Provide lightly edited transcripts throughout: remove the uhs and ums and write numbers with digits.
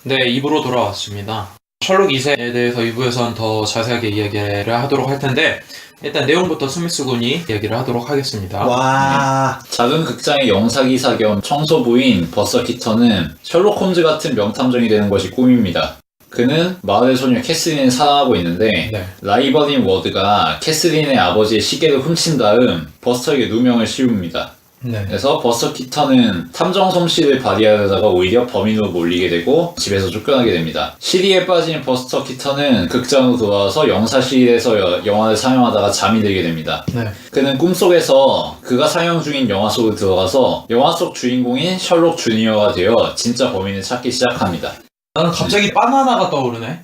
네, 2부로 돌아왔습니다. 셜록 2세에 대해서 2부에선 더 자세하게 이야기를 하도록 할 텐데 일단 내용부터 스미스 군이 이야기를 하도록 하겠습니다. 와. 작은 극장의 영사기사 겸 청소부인 버서 키턴은 셜록 홈즈 같은 명탐정이 되는 것이 꿈입니다. 그는 마을의 소녀 캐스린을 사랑하고 있는데 네. 라이벌인 워드가 캐스린의 아버지의 시계를 훔친 다음 버스터에게 누명을 씌웁니다. 네. 그래서 버서 키턴은 탐정 솜씨를 발휘하려다가 오히려 범인으로 몰리게 되고 집에서 쫓겨나게 됩니다. 시리에 빠진 버스터 키턴은 극장으로 돌아와서 영사실에서 영화를 상영하다가 잠이 들게 됩니다. 네. 그는 꿈속에서 그가 상영 중인 영화 속으로 들어가서 영화 속 주인공인 셜록 주니어가 되어 진짜 범인을 찾기 시작합니다. 나는 갑자기 바나나가 떠오르네.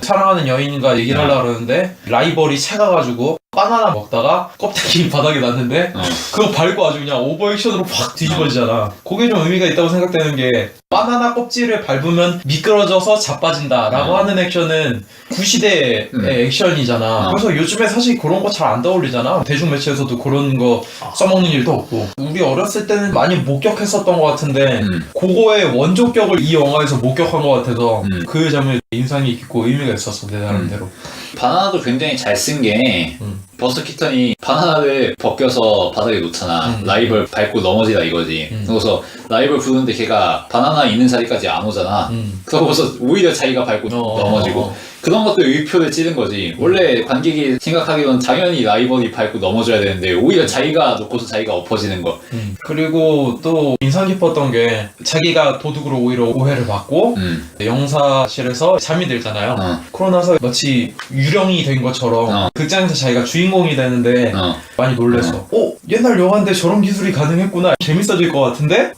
사랑하는 여인과 얘기를 하려고 그러는데 라이벌이 차가가지고 바나나 먹다가 껍데기 바닥에 놨는데 그거 밟고 아주 그냥 오버액션으로 확 뒤집어지잖아. 그게 좀 의미가 있다고 생각되는 게 바나나 껍질을 밟으면 미끄러져서 자빠진다 라고 하는 액션은 구시대의 액션이잖아. 그래서 요즘에 사실 그런 거 잘 안 떠올리잖아. 대중매체에서도 그런 거 써먹는 일도 없고. 우리 어렸을 때는 많이 목격했었던 것 같은데 그거의 원조격을 이 영화에서 목격한 것 같아서 그 장면이 인상이 깊고 의미가 있었어, 내 나름대로. 바나나도 굉장히 잘 쓴 게 버스 키턴이 바나나를 벗겨서 바닥에 놓잖아. 라이벌 밟고 넘어지다 이거지. 그래서 라이벌 부르는데 걔가 바나나 있는 자리까지 안 오잖아. 그러고서 오히려 자기가 밟고 넘어지고 그런 것도 의표를 찌른 거지. 원래 관객이 생각하기로는 당연히 라이벌이 밟고 넘어져야 되는데 오히려 자기가 놓고서 자기가 엎어지는 거. 그리고 또 인상 깊었던 게 자기가 도둑으로 오히려 오해를 받고 영사실에서 잠이 들잖아요. 그러고 나서 마치 유령이 된 것처럼 극장에서 자기가 주인공이 되는데 많이 놀랬어. 옛날 영화인데 저런 기술이 가능했구나. 재밌어질 것 같은데?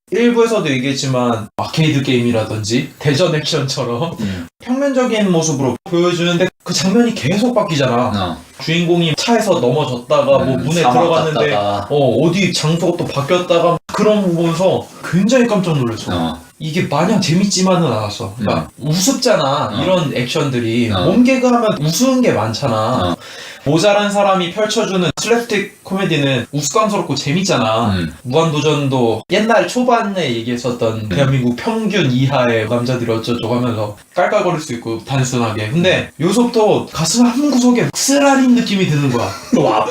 일부에서도 얘기했지만 아케이드 게임이라든지 대전 액션처럼 평면적인 모습으로 보여주는데 그 장면이 계속 바뀌잖아. 주인공이 차에서 넘어졌다가 뭐 문에 들어갔는데 어디 장소가 또 바뀌었다가 그런 거 보면서 굉장히 깜짝 놀랐어. 이게 마냥 재밌지만은 않았어. 그러니까 우습잖아. 이런 액션들이 몸개그 하면 우스운 게 많잖아. 모자란 사람이 펼쳐주는 슬랩스틱 코미디는 우스꽝스럽고 재밌잖아. 무한도전도 옛날 초반에 얘기했었던 대한민국 평균 이하의 남자들이 어쩌고 하면서 깔깔거릴 수 있고 단순하게. 근데 요섭도 가슴 한 구석에 쓰라린 느낌이 드는 거야. 너무 아파.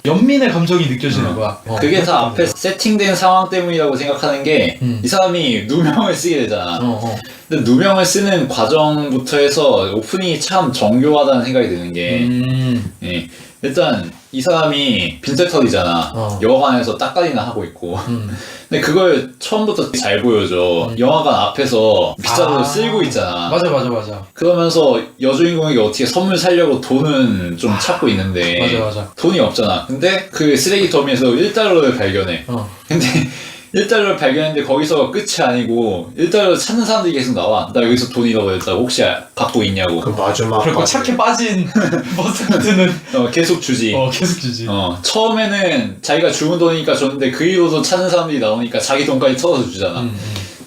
연민의 감정이 느껴지는 거야. 그게 다 앞에 세팅된 상황 때문이라고 생각하는 게 이 사람이 누명을 쓰게 되잖아. 근데 누명을 쓰는 과정부터 해서 오프닝이 참 정교하다는 생각이 드는 게 예. 일단 이 사람이 빈털털이잖아. 영화관에서 딱가리나 하고 있고 근데 그걸 처음부터 잘 보여줘. 영화관 앞에서 빗자루를 쓸고 있잖아. 맞아. 그러면서 여주인공에게 어떻게 선물 사려고 돈은 좀 찾고 있는데 맞아. 돈이 없잖아. 근데 그 쓰레기 더미에서 1달러를 발견해. 근데 1달러를 발견했는데 거기서 끝이 아니고 1달러를 찾는 사람들이 계속 나와. 나 여기서 돈 잃어버렸다. 혹시 갖고 있냐고. 그 마지막. 그리고 착해 빠진 버스트는 계속 주지. 계속 주지. 처음에는 자기가 주문 돈이니까 줬는데 그 이후로도 찾는 사람들이 나오니까 자기 돈까지 털어서 주잖아.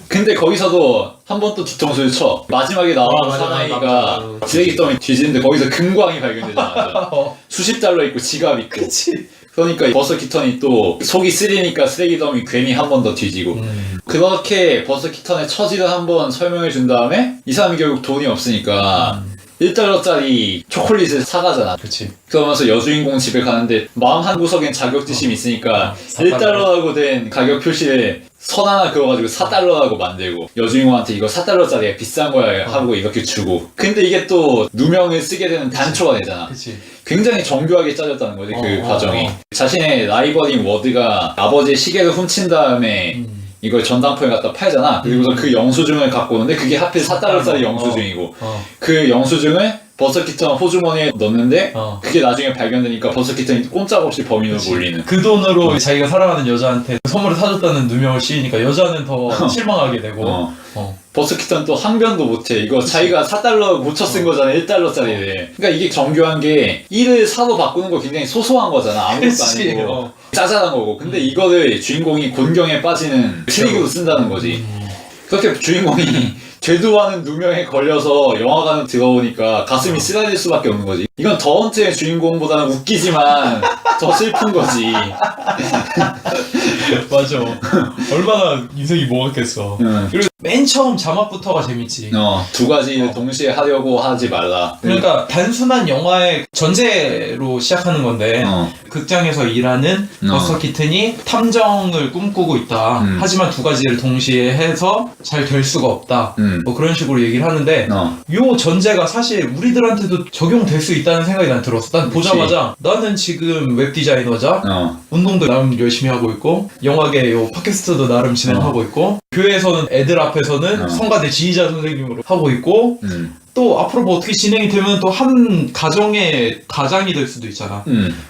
근데 거기서도 한 번 또 뒤통수를 쳐. 마지막에 나오는 사나이가 쓰레기 더미 뒤지는데 거기서 금광이 발견되잖아. 수십 달러 있고 지갑 있고. 그치. 그러니까 버서 키턴이 또 속이 쓰리니까 쓰레기 더미 괜히 한 번 더 뒤지고 그렇게 버서 키턴의 처지를 한번 설명해 준 다음에 이 사람이 결국 돈이 없으니까 1달러짜리 초콜릿을 사가잖아. 그치. 그러면서 여주인공 집에 가는데 마음 한 구석엔 자격지심이 있으니까 1달러라고 된 가격 표시에 선 하나 그어가지고 4달러라고 만들고 여주인공한테 이거 4달러짜리야 비싼 거야 하고 이렇게 주고. 근데 이게 또 누명을 쓰게 되는 단초가 되잖아. 그치. 굉장히 정교하게 짜졌다는 거지. 그 과정이. 자신의 라이벌인 워드가 아버지의 시계를 훔친 다음에 이걸 전당포에 갖다 팔잖아. 그리고서 그 영수증을 갖고 오는데 그게 하필 4달러짜리 영수증이고 그 영수증을 버서 키턴 호주머니에 넣는데 그게 나중에 발견되니까 버서 키턴이 꼼짝없이 범인으로 몰리는. 그 돈으로 자기가 사랑하는 여자한테 선물을 사줬다는 누명을 씌우니까 여자는 더 실망하게 되고 버서 키턴 또 항변도 못해. 이거 자기가 4달러 고쳐 쓴 거잖아. 1달러짜리를. 그러니까 이게 정교한 게 1을 4로 바꾸는 거 굉장히 소소한 거잖아. 아무것도 아니고 짜잘한 거고. 근데 이거를 주인공이 곤경에 빠지는 트릭으로 쓴다는 거지. 그렇게 주인공이 되도 않은 누명에 걸려서 영화관에 들어오니까 가슴이 쓰라릴 수밖에 없는 거지. 이건 더 헌트의 주인공보다는 웃기지만 더 슬픈 거지. 맞아. 얼마나 인생이 뭐겠어. 그리고 맨 처음 자막부터가 재밌지. 두 가지를 동시에 하려고 하지 말라. 그러니까 단순한 영화의 전제로 시작하는 건데 극장에서 일하는 버스터 키튼이 탐정을 꿈꾸고 있다. 하지만 두 가지를 동시에 해서 잘 될 수가 없다. 뭐 그런 식으로 얘기를 하는데 요 전제가 사실 우리들한테도 적용될 수 있다는 생각이 난 들었어. 난 보자마자 나는 지금 웹디자이너자 운동도 나름 열심히 하고 있고 영화계 요 팟캐스트도 나름 진행하고 있고 교회에서는 애들 앞에서는 성가대 지휘자 선생님으로 하고 있고 또 앞으로 뭐 어떻게 진행이 되면 또 한 가정의 가장이 될 수도 있잖아.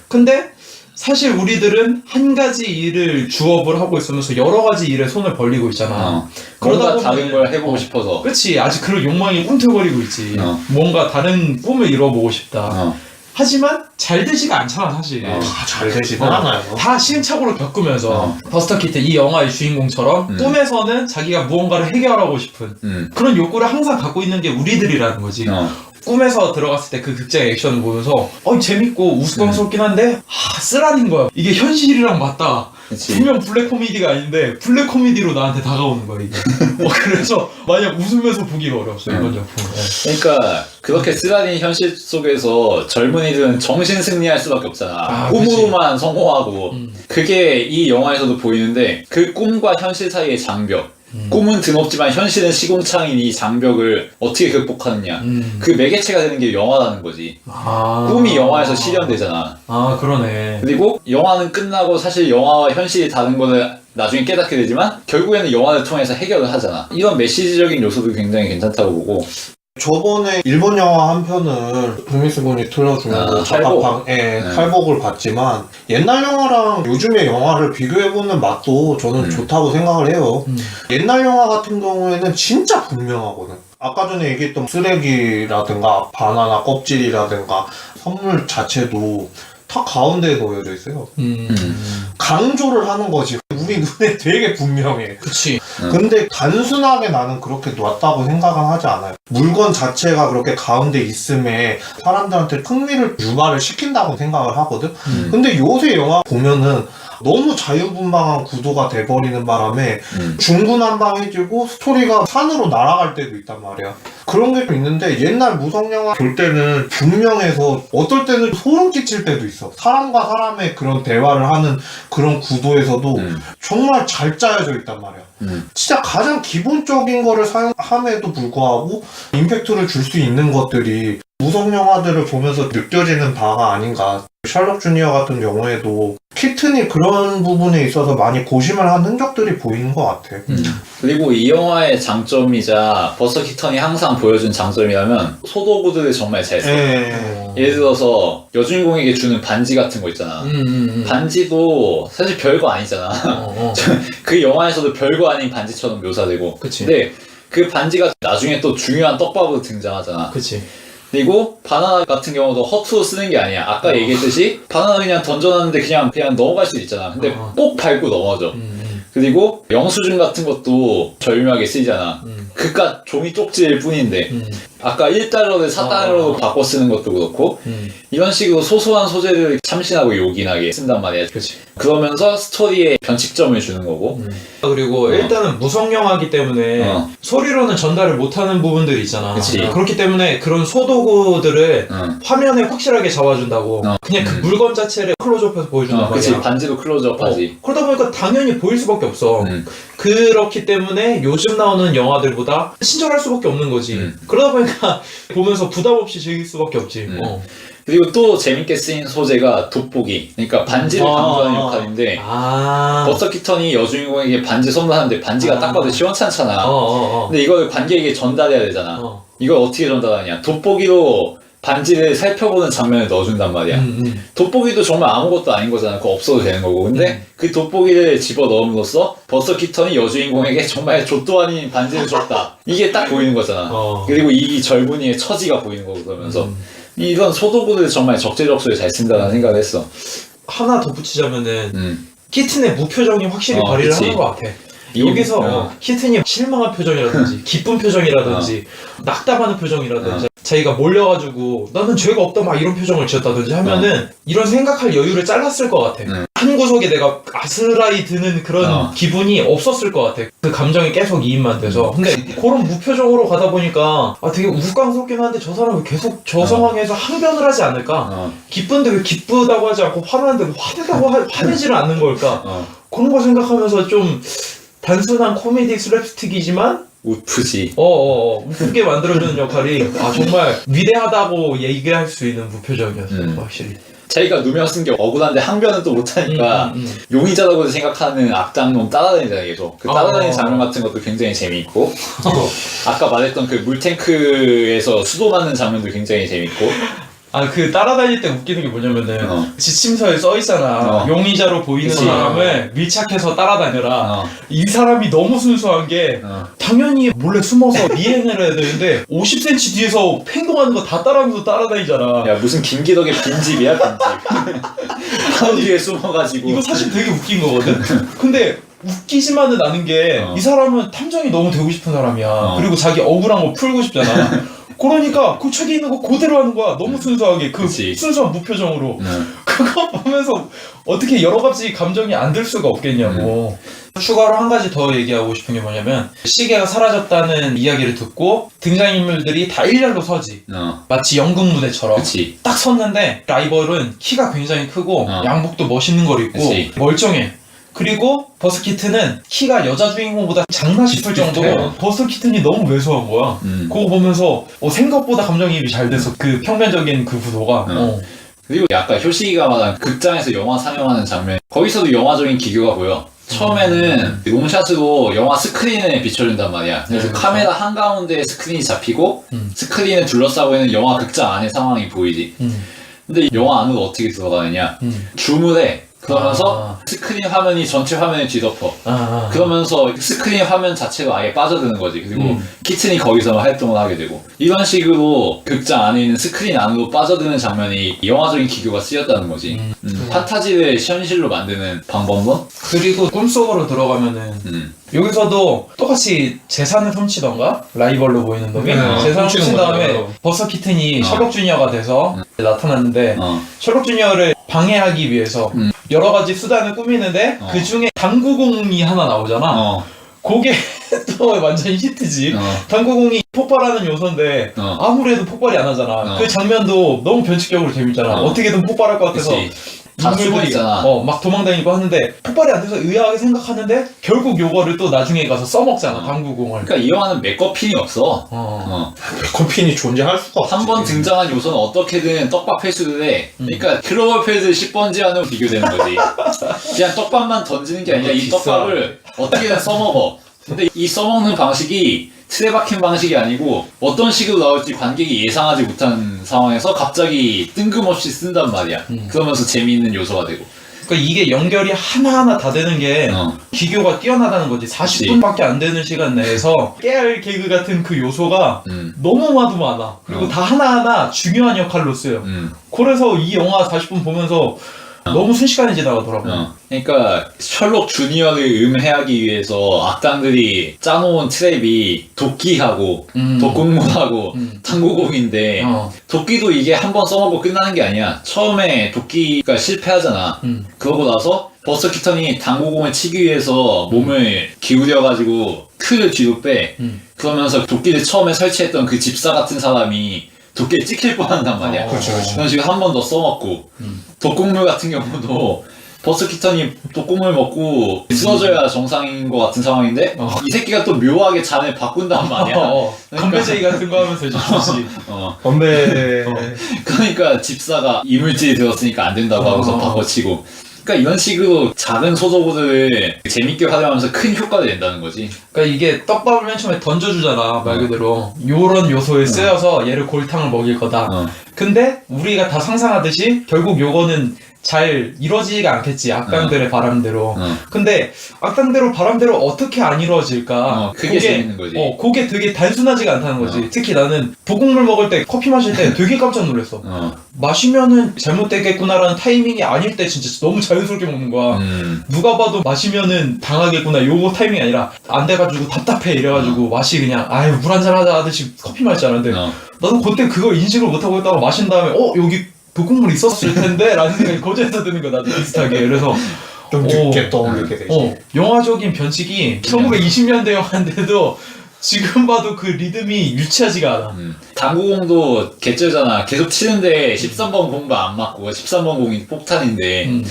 근데 사실 우리들은 한 가지 일을 주업을 하고 있으면서 여러 가지 일에 손을 벌리고 있잖아. 그러다 보면 다른 걸 해보고 싶어서. 그렇지. 아직 그런 욕망이 꿈틀거리고 있지. 뭔가 다른 꿈을 이뤄보고 싶다. 하지만 잘 되지가 않잖아 사실. 다 잘 되지는 않아요. 다 시행착오를 겪으면서 버스터 키튼 이 영화의 주인공처럼 꿈에서는 자기가 무언가를 해결하고 싶은 그런 욕구를 항상 갖고 있는 게 우리들이라는 거지. 꿈에서 들어갔을 때 그 극장의 액션을 보면서 재밌고 우스꽝스럽긴 한데 쓰라린 거야. 이게 현실이랑 맞다. 그치. 분명 블랙 코미디가 아닌데 블랙 코미디로 나한테 다가오는 거야 이게. 그래서 마냥 웃으면서 보기가 어려웠어 이번 작품. 그러니까 그렇게 쓰라린 현실 속에서 젊은이들은 정신 승리할 수밖에 없잖아. 꿈으로만 성공하고. 그게 이 영화에서도 보이는데 그 꿈과 현실 사이의 장벽. 꿈은 드높지만 현실은 시궁창인 이 장벽을 어떻게 극복하느냐. 그 매개체가 되는 게 영화라는 거지. 꿈이 영화에서 실현되잖아. 그러네. 그리고 영화는 끝나고 사실 영화와 현실이 다른 거는 나중에 깨닫게 되지만 결국에는 영화를 통해서 해결을 하잖아. 이런 메시지적인 요소도 굉장히 괜찮다고 보고. 저번에 일본 영화 한 편을 조미스 분이 틀어주면서 칼복을 봤지만 옛날 영화랑 요즘의 영화를 비교해보는 맛도 저는 좋다고 생각을 해요. 옛날 영화 같은 경우에는 진짜 분명하거든. 아까 전에 얘기했던 쓰레기라든가 바나나 껍질이라든가 선물 자체도 다 가운데에 놓여져 있어요. 강조를 하는 거지. 우리 눈에 되게 분명해. 그치. 근데 단순하게 나는 그렇게 놨다고 생각은 하지 않아요. 물건 자체가 그렇게 가운데 있음에 사람들한테 흥미를 유발을 시킨다고 생각을 하거든. 근데 요새 영화 보면은 너무 자유분방한 구도가 돼버리는 바람에 중구난방해지고 스토리가 산으로 날아갈 때도 있단 말이야. 그런 게 좀 있는데 옛날 무성영화 볼 때는 분명해서 어떨 때는 소름 끼칠 때도 있어. 사람과 사람의 그런 대화를 하는 그런 구도에서도 정말 잘 짜여져 있단 말이야. 진짜 가장 기본적인 거를 사용함에도 불구하고 임팩트를 줄 수 있는 것들이 무성영화들을 보면서 느껴지는 바가 아닌가. 셜록 주니어 같은 경우에도 키튼이 그런 부분에 있어서 많이 고심을 한 흔적들이 보이는 것 같아. 그리고 이 영화의 장점이자 버스터 키튼이 항상 보여준 장점이라면 소도구들을 정말 잘 써. 예를 들어서 여주인공에게 주는 반지 같은 거 있잖아. 반지도 사실 별거 아니잖아. 그 영화에서도 별거 아닌 반지처럼 묘사되고. 그치. 근데 그 반지가 나중에 또 중요한 떡밥으로 등장하잖아. 그치. 그리고 바나나 같은 경우도 허투루 쓰는 게 아니야. 아까 얘기했듯이 바나나 그냥 던져놨는데 그냥 넘어갈 수 있잖아. 근데 꼭 밟고 넘어져. 그리고 영수증 같은 것도 절묘하게 쓰이잖아. 그깟 종이 쪽지일 뿐인데 아까 1달러를 4달러로 바꿔 쓰는 것도 그렇고 이런 식으로 소소한 소재를 참신하고 요긴하게 쓴단 말이야. 그치. 그러면서 스토리에 변칙점을 주는 거고. 그리고 일단은 무성영화이기 때문에 소리로는 전달을 못하는 부분들이 있잖아. 그치. 그렇기 때문에 그런 소도구들을 화면에 확실하게 잡아준다고. 그냥 그 물건 자체를 클로즈업해서 보여준단 그치. 말이야. 반지도 클로즈업하지. 그러다 보니까 당연히 보일 수밖에 없어. 그렇기 때문에 요즘 나오는 영화들보다 친절할 수밖에 없는 거지. 그러다 보니까 보면서 부담 없이 즐길 수밖에 없지. 그리고 또 재밌게 쓰인 소재가 돋보기. 그러니까 반지를 강조하는 역할인데 버스터 키튼이 여주인공에게 반지 선물하는데 반지가 딱 봐도 시원찮잖아. 근데 이걸 관객에게 전달해야 되잖아. 이걸 어떻게 전달하냐. 돋보기로 반지를 살펴보는 장면을 넣어준단 말이야. 돋보기도 정말 아무것도 아닌 거잖아. 그거 없어도 되는 거고. 근데 그 돋보기를 집어넣음으로써 버스터 키튼이 여주인공에게 정말 좆도 아닌 반지를 줬다. 이게 딱 보이는 거잖아. 그리고 이 젊은이의 처지가 보이는 거고 그러면서 이런 소도구들을 정말 적재적소에 잘 쓴다는 생각을 했어. 하나 덧붙이자면은 키튼의 무표정이 확실히 발휘를 그치. 하는 것 같아. 여기서 히튼이 실망한 표정이라든지 기쁜 표정이라든지 낙담하는 표정이라든지 자기가 몰려가지고 나는 죄가 없다 막 이런 표정을 지었다든지 하면은 이런 생각할 여유를 잘랐을 것 같아. 한 구석에 내가 아스라이 드는 그런 기분이 없었을 것 같아. 그 감정이 계속 이입만 돼서. 근데 그런 무표정으로 가다 보니까 되게 우스꽝스럽긴 한데 저 사람은 계속 저 상황에서 항변을 하지 않을까? 기쁜데 왜 기쁘다고 하지 않고 화나는데 왜 화내다고 화내지를 않는 걸까? 그런 거 생각하면서 좀 단순한 코미디 슬랩스틱이지만 웃프지. 웃게 만들어주는 역할이 정말 위대하다고 얘기할 수 있는 무표정이었어요. 확실히. 자기가 누명 쓴 게 억울한데 항변은 또 못하니까 용의자라고 생각하는 악당놈 따라다니잖아요 계속. 그 따라다니는 장면 같은 것도 굉장히 재미있고 아까 말했던 그 물탱크에서 수도 맞는 장면도 굉장히 재밌고 그 따라다닐 때 웃기는 게 뭐냐면은 지침서에 써있잖아. 용의자로 보이는 그치. 사람을 밀착해서 따라다녀라. 이 사람이 너무 순수한 게 당연히 몰래 숨어서 미행을 해야 되는데 50cm 뒤에서 행동하는 거 다 따라하면서 따라다니잖아. 야 무슨 김기덕의 빈집이야 빈집. 한 뒤에 숨어가지고 이거 사실 되게 웃긴 거거든. 근데 웃기지만은 않은 게 이 사람은 탐정이 너무 되고 싶은 사람이야. 그리고 자기 억울한 거 풀고 싶잖아. 그러니까 그 책에 있는 거 그대로 하는 거야. 너무 순수하게 그 그치. 순수한 무표정으로. 그거 보면서 어떻게 여러 가지 감정이 안 들 수가 없겠냐고. 추가로 한 가지 더 얘기하고 싶은 게 뭐냐면 시계가 사라졌다는 이야기를 듣고 등장인물들이 다 일렬로 서지. 마치 연극 무대처럼 그치. 딱 섰는데 라이벌은 키가 굉장히 크고 양복도 멋있는 걸 입고 그치. 멀쩡해. 그리고 버스키튼은 키가 여자 주인공보다 작나 싶을 정도로 버스키튼이 너무 왜소한 거야. 그거 보면서 생각보다 감정이입이 잘 돼서 그 평면적인 그 구도가 그리고 아까 효식이가 말한 극장에서 영화 상영하는 장면 거기서도 영화적인 기교가 보여. 처음에는 롱샷으로 영화 스크린에 비춰준단 말이야. 그래서 카메라 한가운데에 스크린이 잡히고 스크린을 둘러싸고 있는 영화 극장 안의 상황이 보이지. 근데 영화 안으로 어떻게 들어가느냐 줌을 해. 그러면서 스크린 화면이 전체 화면을 뒤덮어. 그러면서 스크린 화면 자체가 아예 빠져드는 거지. 그리고 키튼이 거기서만 활동을 하게 되고 이런 식으로 극장 안에 있는 스크린 안으로 빠져드는 장면이 영화적인 기교가 쓰였다는 거지. 판타지를 현실로 만드는 방법론? 그리고 꿈속으로 들어가면은 여기서도 똑같이 재산을 훔치던가 라이벌로 보이는 놈이 재산을 훔친 다음에 버서키튼이 셜록 주니어가 돼서 나타났는데 셜록 주니어를 방해하기 위해서 여러 가지 수단을 꾸미는데 그 중에 당구공이 하나 나오잖아. 그게 또 완전 히트지. 당구공이 폭발하는 요소인데 아무래도 폭발이 안 하잖아. 그 장면도 너무 변칙적으로 재밌잖아. 어떻게든 폭발할 것 같아서 다 숨어 있잖아. 막 도망다니고 하는데 폭발이 안 돼서 의아하게 생각하는데 결국 요거를 또 나중에 가서 써먹잖아. 당구공을. 그러니까 이 영화는 맥거핀이 없어. 맥커핀이 존재할 수가 없지. 한 번 등장한 요소는 어떻게든 떡밥 회수를 해. 그러니까 클로버필드 10번 제안으로 비교되는 거지. 그냥 떡밥만 던지는 게 아니라 이 떡밥을 어떻게든 써먹어. 근데 이 써먹는 방식이 틀에 박힌 방식이 아니고 어떤 식으로 나올지 관객이 예상하지 못한 상황에서 갑자기 뜬금없이 쓴단 말이야. 그러면서 재미있는 요소가 되고. 그러니까 이게 연결이 하나하나 다 되는 게 기교가 뛰어나다는 거지. 40분밖에 안 되는 시간 내에서 깨알 개그 같은 그 요소가 너무나도 많아. 그리고 다 하나하나 중요한 역할로 쓰여. 그래서 이 영화 40분 보면서 너무 순식간에 지나가더라고. 그러니까 셜록 주니어를 음해하기 위해서 악당들이 짜놓은 트랩이 도끼하고 독극물하고 당구공인데 도끼도 이게 한 번 써먹고 끝나는 게 아니야. 처음에 도끼가 실패하잖아. 그러고 나서 버스키턴이 당구공을 치기 위해서 몸을 기울여가지고 틀을 뒤로 빼. 그러면서 도끼를 처음에 설치했던 그 집사 같은 사람이 도끼에 찍힐 뻔한단 말이야. 그런 식으로 한 번 더 써먹고 독극물 같은 경우도 버스키턴이 독극물 먹고 쓰러져야 정상인 것 같은 상황인데 이 새끼가 또 묘하게 잔을 바꾼단 말이야. 건배제이 같은 거 하면서 이제 좋지. 건배. 그러니까 집사가 이물질이 들었으니까 안 된다고 하고서 바꿔치고. 그러니까 이런 식으로 작은 소도구들을 재밌게 활용하면서 큰 효과를 낸다는 거지. 그러니까 이게 떡밥을 맨 처음에 던져주잖아. 말 그대로 요런 요소에 쓰여서 얘를 골탕을 먹일 거다. 근데 우리가 다 상상하듯이 결국 요거는 잘 이루어지지가 않겠지, 악당들의 바람대로. 어. 근데 악당대로 바람대로 어떻게 안 이루어질까? 그게 재밌는 거지. 그게 되게 단순하지가 않다는 거지. 특히 나는 북극물 먹을 때, 커피 마실 때 되게 깜짝 놀랐어. 마시면은 잘못되겠구나라는 타이밍이 아닐 때 진짜 너무 자연스럽게 먹는 거야. 누가 봐도 마시면은 당하겠구나 요거 타이밍이 아니라 안 돼가지고 답답해 이래가지고 맛이 그냥 아유 물 한잔 하자 하듯이 커피 마시지 않았는데 나도 그때 그걸 인식을 못하고 있다가 마신 다음에 여기 북극물 있었을 텐데 라는 생각이 거제에서 드는 거야, 나도 비슷하게. 그래서 좀 늦게 떠올리게 되지. 영화적인 변칙이 1920년대 영화인데도 지금 봐도 그 리듬이 유치하지가 않아. 당구공도 개쩌잖아. 계속 치는데 13번 공만 안 맞고 13번 공이 폭탄인데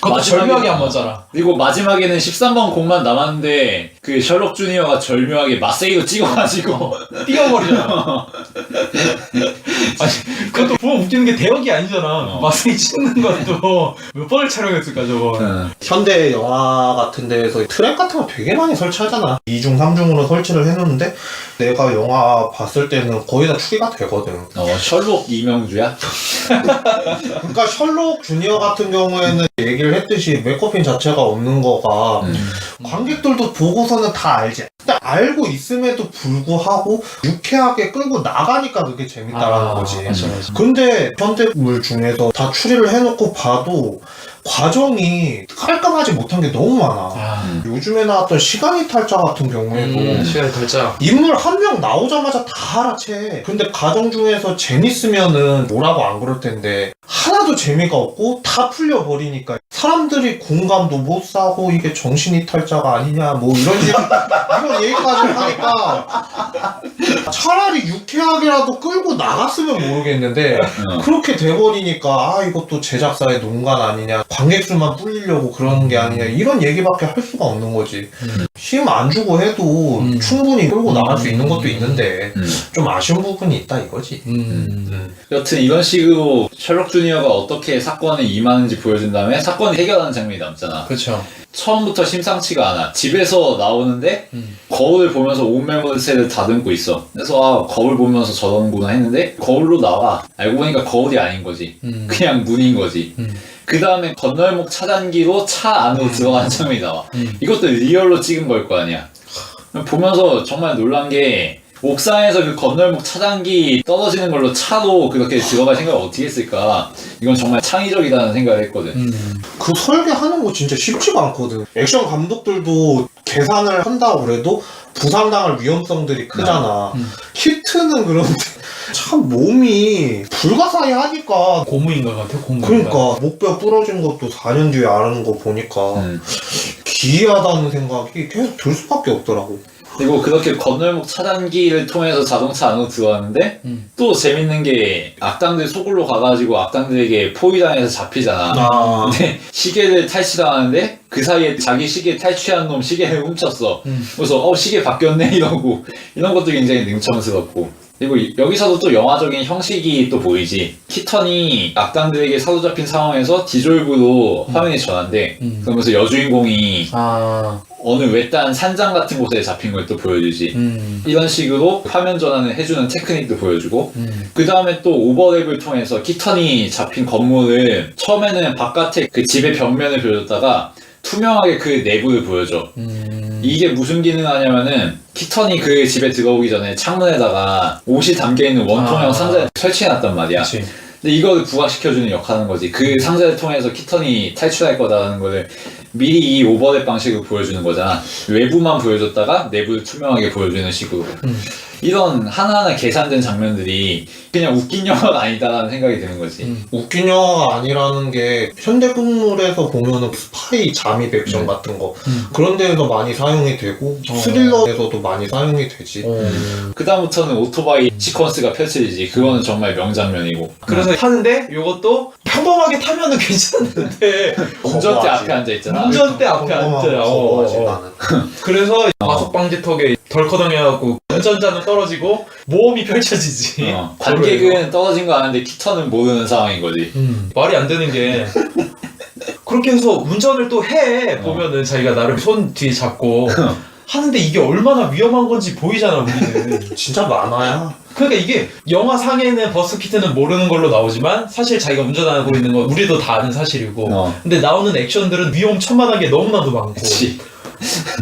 그것도 절묘하게 안 맞잖아. 그리고 마지막에는 13번 공만 남았는데 그 셜록 주니어가 절묘하게 마세이로 찍어가지고 뛰어버리잖아. 아니 그것도 보면 웃기는 게 대역이 아니잖아. 마세이 찍는 것도 몇 번을 촬영했을까 저거. 현대 영화 같은 데에서 트랙 같은 거 되게 많이 설치하잖아. 2중, 3중으로 설치를 해놓는데 내가 영화 봤을 때는 거의 다 추리가 되거든. 셜록 이명주야? 그러니까 셜록 주니어 같은 경우에는 얘기를 했듯이 메커핀 자체가 없는 거가 관객들도 보고서는 다 알지. 근데 알고 있음에도 불구하고 유쾌하게 끌고 나가니까 그게 재밌다라는 거지. 맞아. 근데 현대물 중에서 다 추리를 해놓고 봐도 과정이 깔끔하지 못한 게 너무 많아. 요즘에 나왔던 시간이 탈자 같은 경우에도 시간이 탈자 인물 한 명 나오자마자 다 알아채. 근데 과정 중에서 재밌으면은 뭐라고 안 그럴 텐데 하나도 재미가 없고 다 풀려버리니까 사람들이 공감도 못 사고 이게 정신이탈자가 아니냐 뭐 이런 얘기까지 하니까 차라리 유쾌하게라도 끌고 나갔으면 모르겠는데 그렇게 돼버리니까 이것도 제작사의 농간 아니냐, 관객 수만 불리려고 그러는 게 아니냐 이런 얘기밖에 할 수가 없는 거지. 힘 안 주고 해도 충분히 끌고 나갈 수 있는 것도 있는데 좀 아쉬운 부분이 있다 이거지. 여튼 이런 식으로 셜록 주니어가 어떻게 사건에 임하는지 보여준 다음에 사건을 해결하는 장면이 남잖아. 그렇죠. 처음부터 심상치가 않아. 집에서 나오는데 거울을 보면서 옷매무새를 다듬고 있어. 그래서 거울 보면서 저러는구나 했는데 거울로 나와. 알고 보니까 거울이 아닌 거지. 그냥 문인 거지. 그 다음에 건널목 차단기로 차 안으로 들어가는 장면이 나와. 이것도 리얼로 찍은 걸 거 아니야. 보면서 정말 놀란 게 옥상에서 그 건널목 차단기 떨어지는 걸로 차로 그렇게 들어갈 생각을 어떻게 했을까. 이건 정말 창의적이다는 생각을 했거든. 그 설계하는 거 진짜 쉽지가 않거든. 액션 감독들도 계산을 한다고 그래도 부상당할 위험성들이 크잖아. 히트는 그런데 참 몸이 불가사의하니까. 고무인 것 같아. 그러니까 목뼈 부러진 것도 4년 뒤에 아는 거 보니까 기이하다는 생각이 계속 들 수밖에 없더라고. 그리고 그렇게 건널목 차단기를 통해서 자동차 안으로 들어왔는데 또 재밌는 게 악당들 속으로 가가지고 악당들에게 포위당해서 잡히잖아. 근데 시계를 탈취당하는데 그 사이에 자기 시계 탈취한 놈 시계를 훔쳤어. 그래서 시계 바뀌었네 이러고 이런 것도 굉장히 능청스럽고. 그리고 여기서도 또 영화적인 형식이 또 보이지. 키턴이 악당들에게 사로잡힌 상황에서 디졸브로 화면이 전환돼. 그러면서 여주인공이 어느 외딴 산장 같은 곳에 잡힌 걸 또 보여주지. 이런 식으로 화면 전환을 해주는 테크닉도 보여주고 그 다음에 또 오버랩을 통해서 키턴이 잡힌 건물을 처음에는 바깥에 그 집의 벽면을 보여줬다가 투명하게 그 내부를 보여줘. 이게 무슨 기능을 하냐면은 키턴이 그 집에 들어오기 전에 창문에다가 옷이 담겨있는 원통형 상자를 설치해놨단 말이야. 그치. 근데 이거를 부각시켜주는 역할을 하는 거지. 그 상자를 통해서 키턴이 탈출할 거다라는 거를 미리 이 오버랩 방식으로 보여주는 거잖아. 외부만 보여줬다가 내부를 투명하게 보여주는 식으로. 이런 하나하나 계산된 장면들이 그냥 웃긴 영화가 아니다라는 생각이 드는 거지. 웃긴 영화가 아니라는 게 현대극물에서 보면은 스파이 잠입 액션 같은 거 그런 데에서 많이 사용이 되고 스릴러에서도 많이 사용이 되지. 그 다음부터는 오토바이 시퀀스가 펼쳐지지. 그거는 정말 명장면이고. 그래서 타는데 요것도 평범하게 타면은 괜찮은데 운전대 앞에 앉아있잖아. 운전대 앞에 앉아요. 거부하지 나는. 그래서 과속방지턱에 덜커덩해갖고 운전자는 떨어지고 모험이 펼쳐지지. 관객은 떨어진 거 아는데 키턴은 모르는 상황인 거지. 말이 안 되는 게 그렇게 해서 운전을 또 해 보면은 자기가 나름 손 뒤에 잡고 하는데 이게 얼마나 위험한 건지 보이잖아 우리는. 진짜 많아요. 그러니까 이게 영화 상에는 버스 키트는 모르는 걸로 나오지만 사실 자기가 운전하고 있는 건 우리도 다 아는 사실이고 근데 나오는 액션들은 위험천만한 게 너무나도 많고 그치.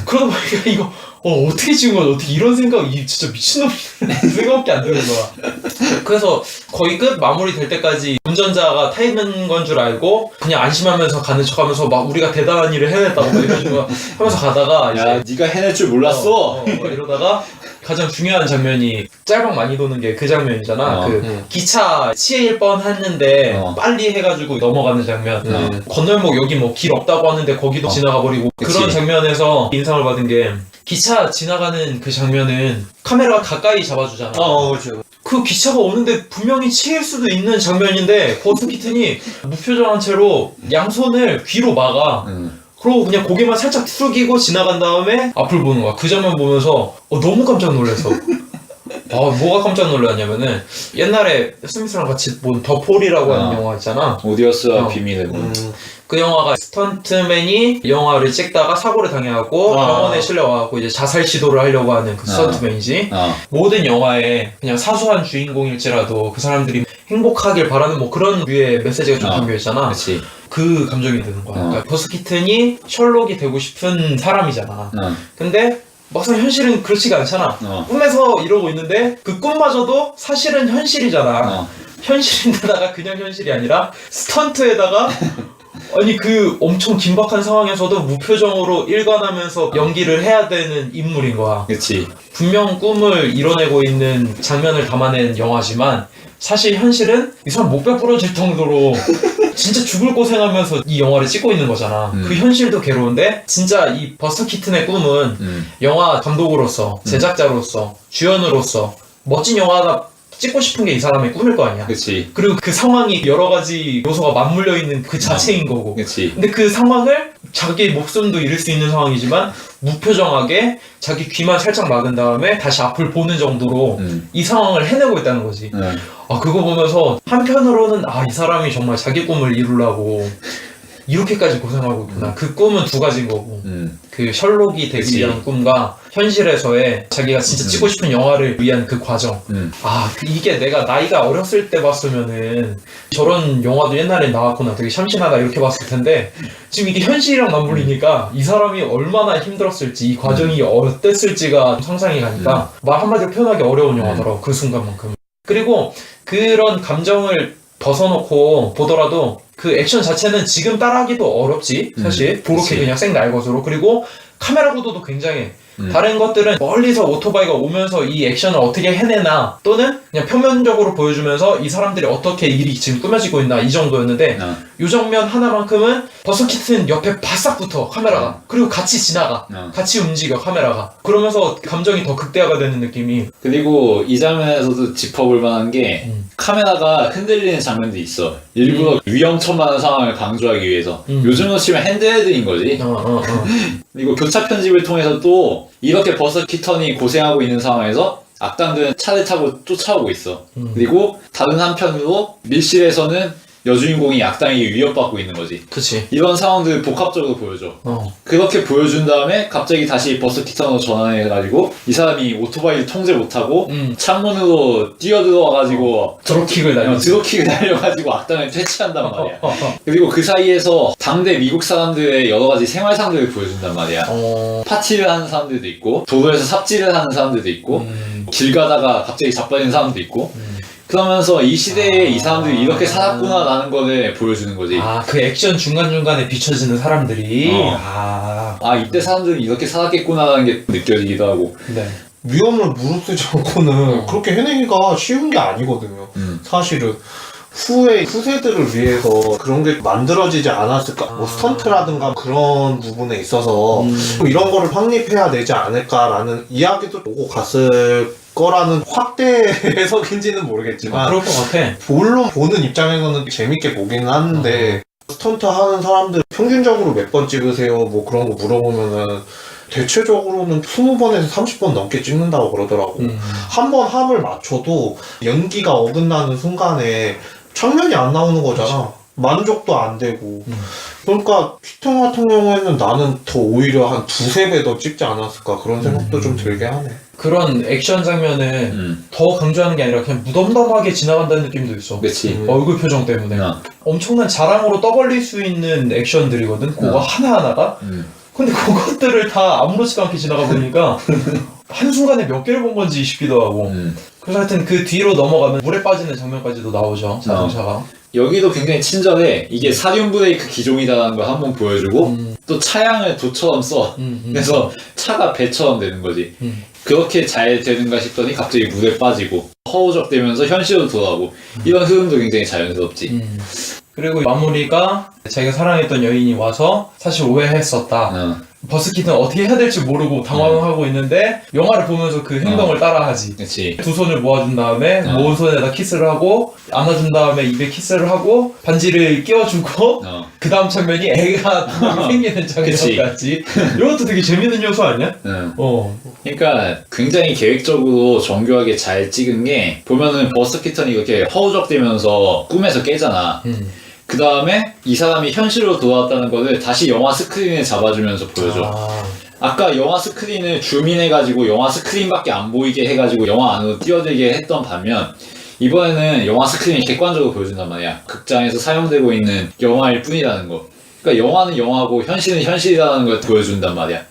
그러다 보니까 이거 어떻게 찍은 거야? 어떻게 이런 생각이 진짜 미친놈이 생각밖에 안 드는 거야. 그래서 거의 끝 마무리 될 때까지 운전자가 타있는 건 줄 알고 그냥 안심하면서 가는 척하면서 막 우리가 대단한 일을 해냈다고 막 이런 식으로 하면서 가다가 야, 네가 해낼 줄 몰랐어. 이러다가 가장 중요한 장면이 짤방 많이 도는 게 그 장면이잖아. 기차 치일 뻔 했는데 빨리 해가지고 넘어가는 장면. 건널목 여기 뭐 길 없다고 하는데 거기도 지나가 버리고 그런 장면에서 인상을 받은 게 기차 지나가는 그 장면은 카메라가 가까이 잡아주잖아. 그렇죠. 그 기차가 오는데 분명히 치일 수도 있는 장면인데 버스 키튼이 무표정한 채로 양손을 귀로 막아. 그러고 그냥 고개만 살짝 숙이고 지나간 다음에 앞을 보는 거야. 그 장면 보면서 너무 깜짝 놀랐어. 뭐가 깜짝 놀랐냐면은 옛날에 스미스랑 같이 본 더 폴이라고 하는 영화 있잖아. 오디오스와 비밀의 문. 그 영화가 스턴트맨이 영화를 찍다가 사고를 당해갖고 병원에 실려와갖고 이제 자살 시도를 하려고 하는 그 스턴트맨이지. 모든 영화에 그냥 사소한 주인공일지라도 그 사람들이 행복하길 바라는 뭐 그런 류의 메시지가 좀 담겨있잖아. 그치. 그 감정이 드는 거야. 그러니까 버스 키튼이 셜록이 되고 싶은 사람이잖아. 근데 막상 현실은 그렇지가 않잖아. 꿈에서 이러고 있는데 그 꿈마저도 사실은 현실이잖아. 현실인데다가 그냥 현실이 아니라 스턴트에다가 아니 그 엄청 긴박한 상황에서도 무표정으로 일관하면서 연기를 해야 되는 인물인 거야. 그치. 분명 꿈을 이뤄내고 있는 장면을 담아낸 영화지만 사실 현실은 이 사람 목뼈 부러질 정도로 진짜 죽을 고생하면서 이 영화를 찍고 있는 거잖아. 그 현실도 괴로운데 진짜 이 버스 키튼의 꿈은 영화 감독으로서 제작자로서 주연으로서 멋진 영화 하나 찍고 싶은 게 이 사람의 꿈일 거 아니야. 그치. 그리고 그 상황이 여러 가지 요소가 맞물려 있는 그 자체인 거고. 그치. 근데 그 상황을 자기 목숨도 잃을 수 있는 상황이지만 무표정하게 자기 귀만 살짝 막은 다음에 다시 앞을 보는 정도로 이 상황을 해내고 있다는 거지. 그거 보면서 한편으로는 이 사람이 정말 자기 꿈을 이루려고 이렇게까지 고생하고 있구나. 그 꿈은 두 가지인 거고 그 셜록이 되기 위한 꿈과 현실에서의 자기가 진짜 찍고 싶은 영화를 위한 그 과정. 이게 내가 나이가 어렸을 때 봤으면은 저런 영화도 옛날에 나왔구나 되게 참신하다 이렇게 봤을 텐데 지금 이게 현실이랑 맞물리니까 이 사람이 얼마나 힘들었을지 이 과정이 어땠을지가 상상이 가니까 말 한마디로 표현하기 어려운 영화더라고. 그 순간만큼. 그리고 그런 감정을 벗어놓고 보더라도 그 액션 자체는 지금 따라하기도 어렵지 사실. 그렇게 그냥 생날것으로. 그리고 카메라 구도도 굉장해. 다른 것들은 멀리서 오토바이가 오면서 이 액션을 어떻게 해내나 또는 그냥 표면적으로 보여주면서 이 사람들이 어떻게 일이 지금 꾸며지고 있나 이 정도였는데 이 장면 하나만큼은 버스 키튼 옆에 바싹 붙어 카메라가. 그리고 같이 지나가. 같이 움직여 카메라가. 그러면서 감정이 더 극대화가 되는 느낌이. 그리고 이 장면에서도 짚어볼 만한 게 카메라가 흔들리는 장면도 있어. 일부러 위험천만한 상황을 강조하기 위해서. 요즘으로 치면 핸드헤드인 거지. 그리고 교차 편집을 통해서 또 이렇게 버스 키턴이 고생하고 있는 상황에서 악당들은 차를 타고 쫓아오고 있어. 그리고 다른 한편으로 밀실에서는 여주인공이 악당이 위협받고 있는 거지. 그치. 이런 상황들을 복합적으로 보여줘. 그렇게 보여준 다음에 갑자기 다시 버스 키턴으로 전환해가지고 이 사람이 오토바이를 통제 못하고 창문으로 뛰어들어와가지고 드롭킥을 날려가지고 악당을 퇴치한단 말이야. 그리고 그 사이에서 당대 미국 사람들의 여러 가지 생활상들을 보여준단 말이야. 파티를 하는 사람들도 있고 도로에서 삽질을 하는 사람들도 있고 길 가다가 갑자기 자빠지는 사람도 있고 그러면서 이 시대에 이 사람들이 이렇게 살았구나라는 거를 보여주는 거지. 그 액션 중간중간에 비춰지는 사람들이. 이때 사람들은 이렇게 살았겠구나라는 게 느껴지기도 하고. 네. 위험을 무릅쓰지 않고는 그렇게 해내기가 쉬운 게 아니거든요. 사실은. 후에 후세들을 위해서 그런 게 만들어지지 않았을까? 뭐 스턴트라든가 그런 부분에 있어서 이런 거를 확립해야 되지 않을까라는 이야기도 오고 갔을 거라는 확대 해석인지는 모르겠지만 그럴 것 같아. 물론 보는 입장에서는 재밌게 보기는 하는데 스턴트 하는 사람들 평균적으로 몇 번 찍으세요? 뭐 그런 거 물어보면은 대체적으로는 20번에서 30번 넘게 찍는다고 그러더라고. 한 번 함을 맞춰도 연기가 어긋나는 순간에 장면이 안 나오는 거잖아. 만족도 안 되고. 그러니까 키튼 같은 경우에는 나는 더 오히려 한 두세 배 더 찍지 않았을까 그런 생각도 좀 들게 하네. 그런 액션 장면을 더 강조하는 게 아니라 그냥 무덤덤하게 지나간다는 느낌도 있어. 그치. 얼굴 표정 때문에. 엄청난 자랑으로 떠벌릴 수 있는 액션들이거든. 그거 하나하나가. 근데 그것들을 다 아무렇지도 않게 지나가 보니까 한순간에 몇 개를 본 건지 싶기도 하고. 그래서 하여튼 그 뒤로 넘어가면 물에 빠지는 장면까지도 나오죠. 자동차가. 여기도 굉장히 친절해. 이게 사륜 브레이크 기종이다라는 걸 한번 보여주고 또 차량을 도처럼 써. 그래서 차가 배처럼 되는 거지. 그렇게 잘 되는가 싶더니 갑자기 물에 빠지고 허우적대면서 현실로 돌아오고 이런 흐름도 굉장히 자연스럽지. 그리고 마무리가 자기가 사랑했던 여인이 와서 사실 오해했었다. 버스킷은 어떻게 해야 될지 모르고 당황하고 있는데 영화를 보면서 그 행동을 따라하지. 그치. 두 손을 모아준 다음에 모은 손에다 키스를 하고 안아준 다음에 입에 키스를 하고 반지를 끼워주고 그 다음 장면이 애가 생기는 장면까지. 이것도 되게 재밌는 요소 아니야? 그러니까 굉장히 계획적으로 정교하게 잘 찍은 게 보면은 버스 키턴이 이렇게 허우적대면서 꿈에서 깨잖아. 그 다음에 이 사람이 현실로 돌아왔다는 거를 다시 영화 스크린에 잡아주면서 보여줘. 아까 영화 스크린을 줌인해가지고 영화 스크린밖에 안 보이게 해가지고 영화 안으로 뛰어들게 했던 반면 이번에는 영화 스크린을 객관적으로 보여준단 말이야. 극장에서 사용되고 있는 영화일 뿐이라는 거. 그러니까 영화는 영화고 현실은 현실이라는 걸 보여준단 말이야.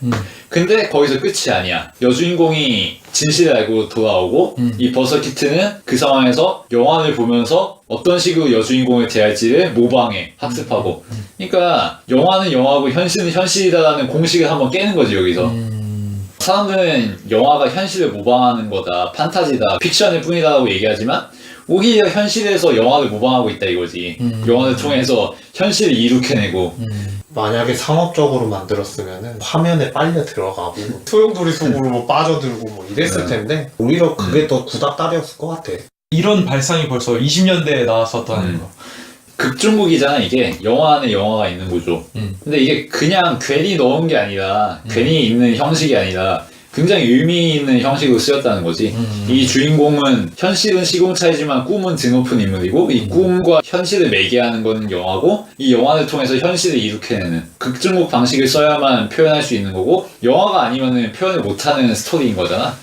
근데 거기서 끝이 아니야. 여주인공이 진실을 알고 돌아오고 이 버서키트는 그 상황에서 영화를 보면서 어떤 식으로 여주인공을 대할지를 모방해, 학습하고. 그러니까 영화는 영화고 현실은 현실이다라는 공식을 한번 깨는 거지 여기서. 사람들은 영화가 현실을 모방하는 거다, 판타지다, 픽션일 뿐이다라고 얘기하지만 오히려 현실에서 영화를 모방하고 있다 이거지. 영화를 통해서 현실을 이룩해내고. 만약에 상업적으로 만들었으면은 화면에 빨려 들어가고 소용돌이 속으로 뭐 빠져들고 뭐 이랬을 텐데 오히려 그게 더 구닥다리였을 것 같아. 이런 발상이 벌써 20년대에 나왔었다는 거. 극중국이잖아 이게. 영화 안에 영화가 있는 거죠. 근데 이게 그냥 괜히 넣은 게 아니라 괜히 있는 형식이 아니라 굉장히 의미 있는 형식으로 쓰였다는 거지. 이 주인공은 현실은 시공차이지만 꿈은 드높은 인물이고 이 꿈과 현실을 매개하는 거는 영화고 이 영화를 통해서 현실을 이룩해내는 극중국 방식을 써야만 표현할 수 있는 거고 영화가 아니면은 표현을 못하는 스토리인 거잖아.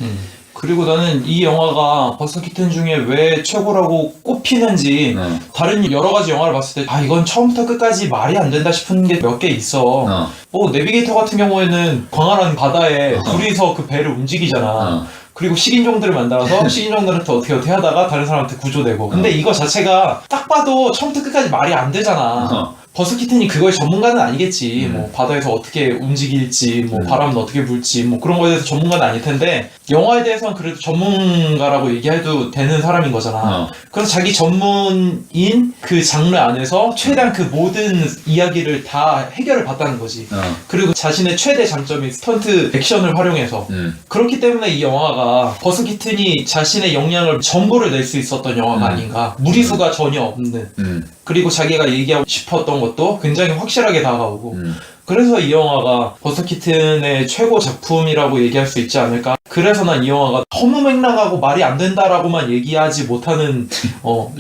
그리고 나는 이 영화가 버스 키튼 중에 왜 최고라고 꼽히는지 다른 여러 가지 영화를 봤을 때 이건 처음부터 끝까지 말이 안 된다 싶은 게 몇 개 있어. 뭐 내비게이터 같은 경우에는 광활한 바다에 둘이서 그 배를 움직이잖아. 그리고 식인종들을 만들어서 식인종들한테 어떻게 하다가 다른 사람한테 구조되고. 근데 이거 자체가 딱 봐도 처음부터 끝까지 말이 안 되잖아. 버스키튼이 그거의 전문가는 아니겠지. 뭐 바다에서 어떻게 움직일지, 뭐 바람은 어떻게 불지, 뭐 그런 거에 대해서 전문가는 아닐 텐데 영화에 대해서는 그래도 전문가라고 얘기해도 되는 사람인 거잖아. 그래서 자기 전문인 그 장르 안에서 최대한 그 모든 이야기를 다 해결을 봤다는 거지. 그리고 자신의 최대 장점이 스턴트 액션을 활용해서 그렇기 때문에 이 영화가 버스키튼이 자신의 역량을 전부를 낼 수 있었던 영화가 아닌가. 무리수가 전혀 없는. 그리고 자기가 얘기하고 싶었던 것도 굉장히 확실하게 다가오고 그래서 이 영화가 버스키튼의 최고 작품이라고 얘기할 수 있지 않을까. 그래서 난 이 영화가 허무맹랑하고 말이 안 된다라고만 얘기하지 못하는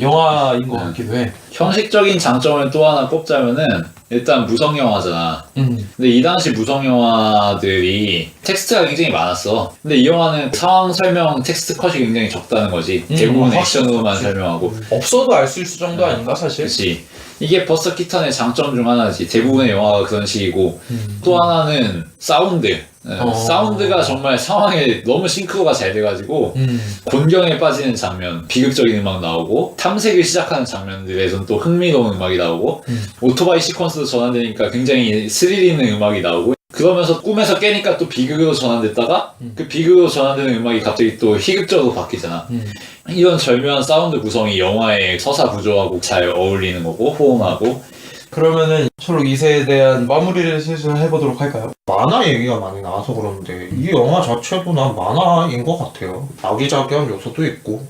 영화인 것 같기도 해. 형식적인 장점을 또 하나 꼽자면은 일단 무성 영화잖아. 근데 이 당시 무성 영화들이 텍스트가 굉장히 많았어. 근데 이 영화는 상황 설명 텍스트 컷이 굉장히 적다는 거지. 대부분 액션으로만 설명하고. 없어도 알 수 있을 정도 아닌가 사실? 그치. 이게 버스 키턴의 장점 중 하나지. 대부분의 영화가 그런 식이고. 또 하나는 사운드. 사운드가 정말 상황에 너무 싱크로가 잘 돼가지고 곤경에 빠지는 장면, 비극적인 음악 나오고 탐색을 시작하는 장면들에선 또 흥미로운 음악이 나오고 오토바이 시퀀스로 전환되니까 굉장히 스릴 있는 음악이 나오고 그러면서 꿈에서 깨니까 또 비극으로 전환됐다가 그 비극으로 전환되는 음악이 갑자기 또 희극적으로 바뀌잖아. 이런 절묘한 사운드 구성이 영화의 서사 구조하고 잘 어울리는 거고 호응하고. 그러면은 초록 2세에 대한 마무리를 슬슬 해보도록 할까요? 만화 얘기가 많이 나와서 그런데 이 영화 자체도 난 만화인 것 같아요. 아기자기한 요소도 있고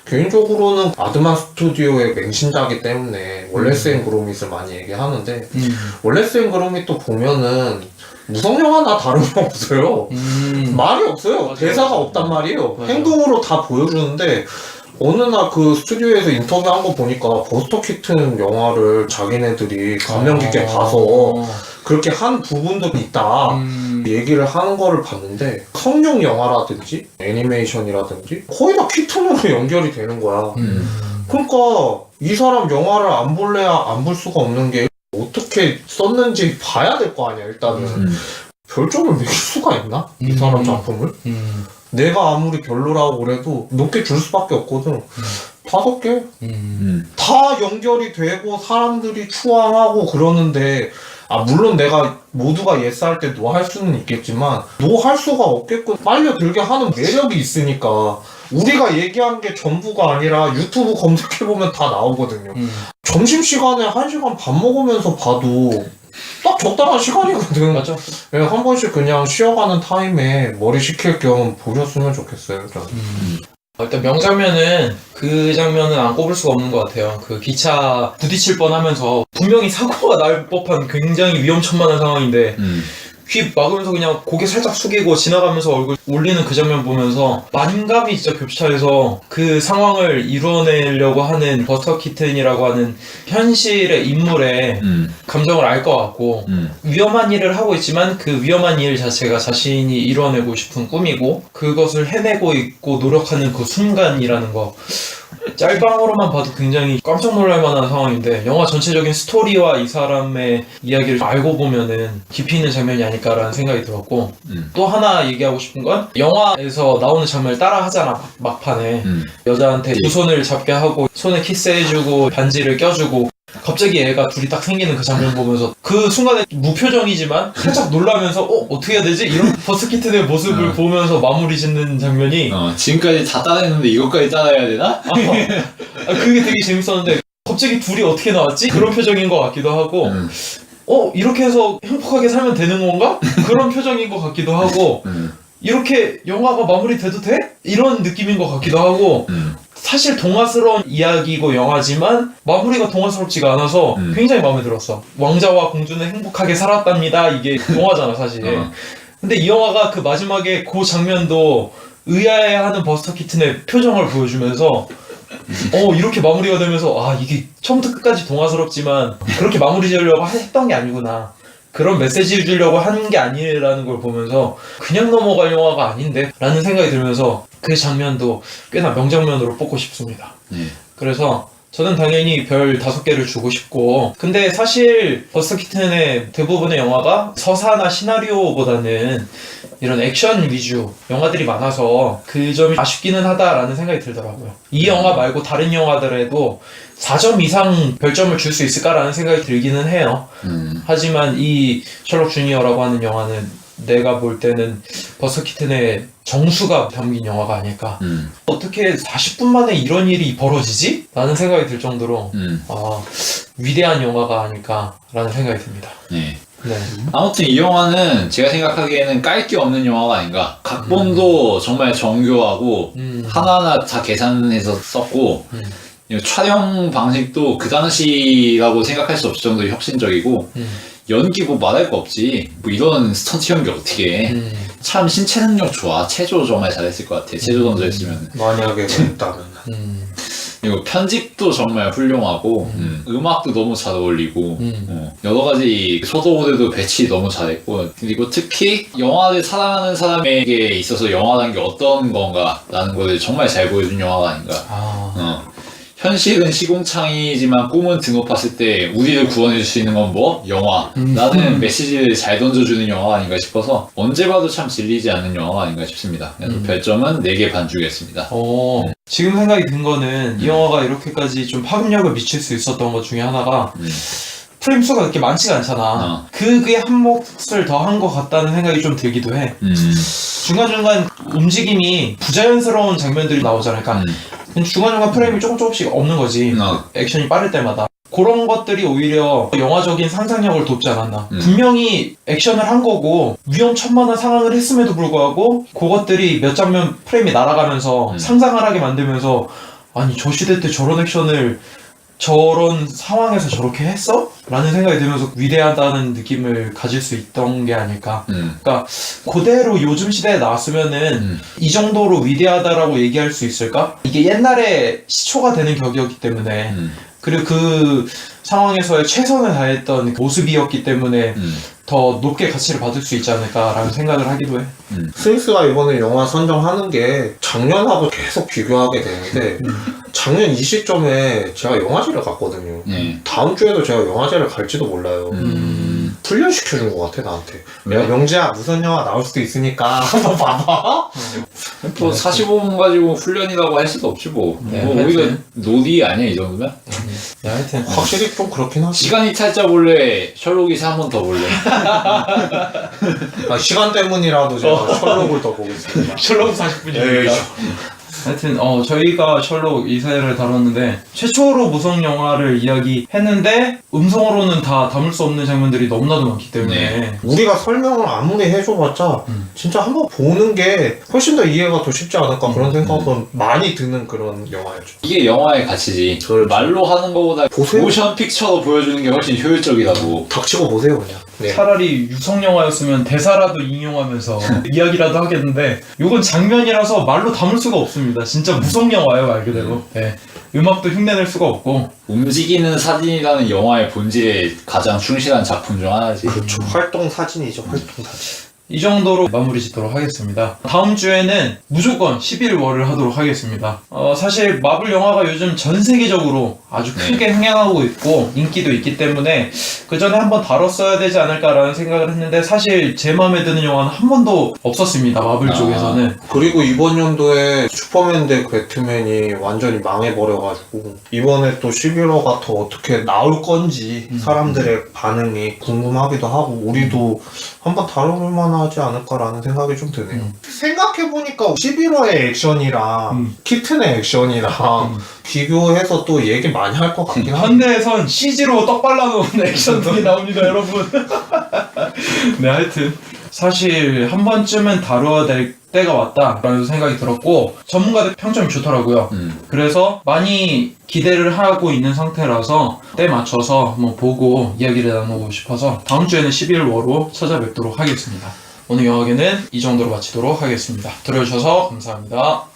개인적으로는 아드만 스튜디오의 맹신작이기 때문에 월레스 앤 그로밋을 많이 얘기하는데 월레스 앤 그로밋도 보면은 무성영화나 다름없어요. 말이 없어요. 맞아요. 대사가 없단 말이에요. 맞아요. 행동으로 다 보여주는데 어느 날 그 스튜디오에서 인터뷰한 거 보니까 버스터 키튼 영화를 자기네들이 감명 깊게 봐서 그렇게 한 부분도 있다 얘기를 하는 거를 봤는데 성룡 영화라든지 애니메이션이라든지 거의 다 키튼으로 연결이 되는 거야. 그러니까 이 사람 영화를 안 볼래야 안 볼 수가 없는 게 어떻게 썼는지 봐야 될 거 아니야 일단은. 별점을 매길 수가 있나? 이 사람 작품을? 내가 아무리 별로라고 그래도 높게 줄 수밖에 없거든. 5개? 다 연결이 되고 사람들이 추앙하고 그러는데 물론 내가 모두가 예스 할 때 노 할 수는 있겠지만 노 할 수가 없겠고 빨려들게 하는 매력이 있으니까 우리가 얘기한 게 전부가 아니라 유튜브 검색해보면 다 나오거든요. 점심시간에 1시간 밥 먹으면서 봐도 딱 적당한 시간이거든. 맞죠? 네, 한 번씩 그냥 쉬어가는 타임에 머리 식힐 겸 보셨으면 좋겠어요. 일단 명장면은 그 장면은 안 꼽을 수가 없는 것 같아요. 그 기차 부딪힐 뻔하면서 분명히 사고가 날 법한 굉장히 위험천만한 상황인데 귀 막으면서 그냥 고개 살짝 숙이고 지나가면서 얼굴 올리는 그 장면 보면서 만감이 진짜 교차해서 그 상황을 이뤄내려고 하는 버스터 키튼이라고 하는 현실의 인물의 감정을 알 것 같고 위험한 일을 하고 있지만 그 위험한 일 자체가 자신이 이뤄내고 싶은 꿈이고 그것을 해내고 있고 노력하는 그 순간이라는 거 짤방으로만 봐도 굉장히 깜짝 놀랄 만한 상황인데 영화 전체적인 스토리와 이 사람의 이야기를 알고 보면은 깊이 있는 장면이 아닐까라는 생각이 들었고 또 하나 얘기하고 싶은 건 영화에서 나오는 장면을 따라 하잖아 막판에 여자한테 두 손을 잡게 하고 손에 키스해주고 반지를 껴주고 갑자기 애가 둘이 딱 생기는 그 장면 보면서 그 순간에 무표정이지만 살짝 놀라면서 어떻게 해야 되지? 이런 버스키튼의 모습을 보면서 마무리 짓는 장면이 지금까지 다 따라했는데 이것까지 따라해야 되나? 그게 되게 재밌었는데 갑자기 둘이 어떻게 나왔지? 그런 표정인 것 같기도 하고 이렇게 해서 행복하게 살면 되는 건가? 그런 표정인 것 같기도 하고 이렇게 영화가 마무리돼도 돼? 이런 느낌인 것 같기도 하고 사실 동화스러운 이야기고 영화지만 마무리가 동화스럽지가 않아서 굉장히 마음에 들었어. 왕자와 공주는 행복하게 살았답니다. 이게 동화잖아 사실. 근데 이 영화가 그 마지막에 그 장면도 의아해하는 버스터 키튼의 표정을 보여주면서 이렇게 마무리가 되면서 이게 처음부터 끝까지 동화스럽지만 그렇게 마무리 지으려고 했던 게 아니구나. 그런 메시지를 주려고 하는 게 아니라는 걸 보면서 그냥 넘어갈 영화가 아닌데 라는 생각이 들면서 그 장면도 꽤나 명장면으로 뽑고 싶습니다. 그래서 저는 당연히 별 5개를 주고 싶고 근데 사실 버스터 키튼의 대부분의 영화가 서사나 시나리오보다는 이런 액션 위주 영화들이 많아서 그 점이 아쉽기는 하다라는 생각이 들더라고요. 이 영화 말고 다른 영화들에도 4점 이상 별점을 줄 수 있을까라는 생각이 들기는 해요. 하지만 이 셜록 주니어라고 하는 영화는 내가 볼 때는 버스터 키튼의 정수가 담긴 영화가 아닐까. 어떻게 40분 만에 이런 일이 벌어지지? 라는 생각이 들 정도로 위대한 영화가 아닐까라는 생각이 듭니다. 네. 아무튼 이 영화는 제가 생각하기에는 깔 게 없는 영화가 아닌가. 각본도 정말 정교하고 하나하나 다 계산해서 썼고 촬영 방식도 그 당시라고 생각할 수 없을 정도로 혁신적이고 연기 뭐 말할 거 없지. 뭐 이런 스턴트 연기 어떻게 해. 참 신체 능력 좋아. 체조 정말 잘했을 것 같아. 체조 던져있으면 만약에 그랬다면 그리고 편집도 정말 훌륭하고 음악도 너무 잘 어울리고 여러 가지 소도무대도 배치 너무 잘했고 그리고 특히 영화를 사랑하는 사람에게 있어서 영화라는 게 어떤 건가 라는 걸 정말 잘 보여준 영화가 아닌가. 현실은 시궁창이지만 꿈은 드높았을 때 우리를 구원해줄 수 있는 건 뭐? 영화. 라는 메시지를 잘 던져주는 영화가 아닌가 싶어서 언제 봐도 참 질리지 않는 영화가 아닌가 싶습니다. 그래서 별점은 4개 반 주겠습니다. 지금 생각이 든 거는 이 영화가 이렇게까지 좀 파급력을 미칠 수 있었던 것 중에 하나가 프레임 수가 그렇게 많지가 않잖아. 그게 한 몫을 더 한 것 같다는 생각이 좀 들기도 해. 중간중간 움직임이 부자연스러운 장면들이 나오잖아. 그러니까 중간중간 프레임이 조금씩 없는 거지. 액션이 빠를 때마다. 그런 것들이 오히려 영화적인 상상력을 돕지 않았나. 분명히 액션을 한 거고 위험천만한 상황을 했음에도 불구하고 그것들이 몇 장면 프레임이 날아가면서 상상을 하게 만들면서 아니 저 시대 때 저런 액션을 저런 상황에서 저렇게 했어? 라는 생각이 들면서 위대하다는 느낌을 가질 수 있던 게 아닐까. 그러니까 그대로 요즘 시대에 나왔으면은 이 정도로 위대하다라고 얘기할 수 있을까? 이게 옛날에 시초가 되는 격이었기 때문에 그리고 그 상황에서의 최선을 다했던 모습이었기 때문에 더 높게 가치를 받을 수 있지 않을까라는 생각을 하기도 해. 스위스가 이번에 영화 선정하는 게 작년하고 계속 비교하게 되는데 작년 이 시점에 제가 영화제를 갔거든요. 다음 주에도 제가 영화제를 갈지도 몰라요. 훈련시켜준 것 같아 나한테. 야 명재야 무슨 영화 나올 수도 있으니까 한번 봐봐. 또 45분 가지고 훈련이라고 할 수도 없지 뭐. 뭐 우리가 노디 아니야 이 정도면? 하여튼 확실히 좀 그렇긴 하지. 시간이 찰자 볼래? 셜록이서 한 번 더 볼래? 시간 때문이라도 제가 셜록을 더 보겠습니다. 셜록 40분이니까. 하여튼 저희가 셜록 2세를 다뤘는데 최초로 무성 영화를 이야기했는데 음성으로는 다 담을 수 없는 장면들이 너무나도 많기 때문에 우리가 설명을 아무리 해줘봤자 진짜 한번 보는 게 훨씬 더 이해가 더 쉽지 않을까 그런 생각은 많이 드는 그런 영화였죠. 이게 영화의 가치지. 그걸 말로 하는 것보다 보세요. 모션 픽처로 보여주는 게 훨씬 효율적이라고. 닥치고 보세요 그냥. 네. 차라리 유성 영화였으면 대사라도 인용하면서 이야기라도 하겠는데 이건 장면이라서 말로 담을 수가 없습니다. 진짜 무성 영화예요 말 그대로. 네. 음악도 흉내낼 수가 없고 움직이는 사진이라는 영화의 본질에 가장 충실한 작품 중 하나지. 그렇죠. 활동 사진이죠. 활동 사진. 이 정도로 마무리 짓도록 하겠습니다. 다음 주에는 무조건 11월을 하도록 하겠습니다. 사실 마블 영화가 요즘 전 세계적으로 아주 크게 흥행하고 있고 인기도 있기 때문에 그 전에 한번 다뤘어야 되지 않을까라는 생각을 했는데 사실 제 마음에 드는 영화는 한 번도 없었습니다. 마블 쪽에서는. 그리고 이번 연도에 슈퍼맨 대 배트맨이 완전히 망해버려가지고 이번에 또 11호가 더 어떻게 나올 건지 사람들의 반응이 궁금하기도 하고 우리도 한번 다뤄볼 만하지 않을까라는 생각이 좀 드네요. 생각해보니까 11호의 액션이랑 키튼의 액션이랑 비교해서 또 얘기 많이 할 것 같긴 한데 현대에선 CG로 떡 발라놓은 액션들이 나옵니다 여러분. 네 하여튼 사실 한 번쯤은 다뤄야 될 때가 왔다라는 생각이 들었고 전문가들 평점이 좋더라고요. 그래서 많이 기대를 하고 있는 상태라서 때 맞춰서 한번 보고 이야기를 나누고 싶어서 다음 주에는 11월로 찾아뵙도록 하겠습니다. 오늘 영화계는 이 정도로 마치도록 하겠습니다. 들어주셔서 감사합니다.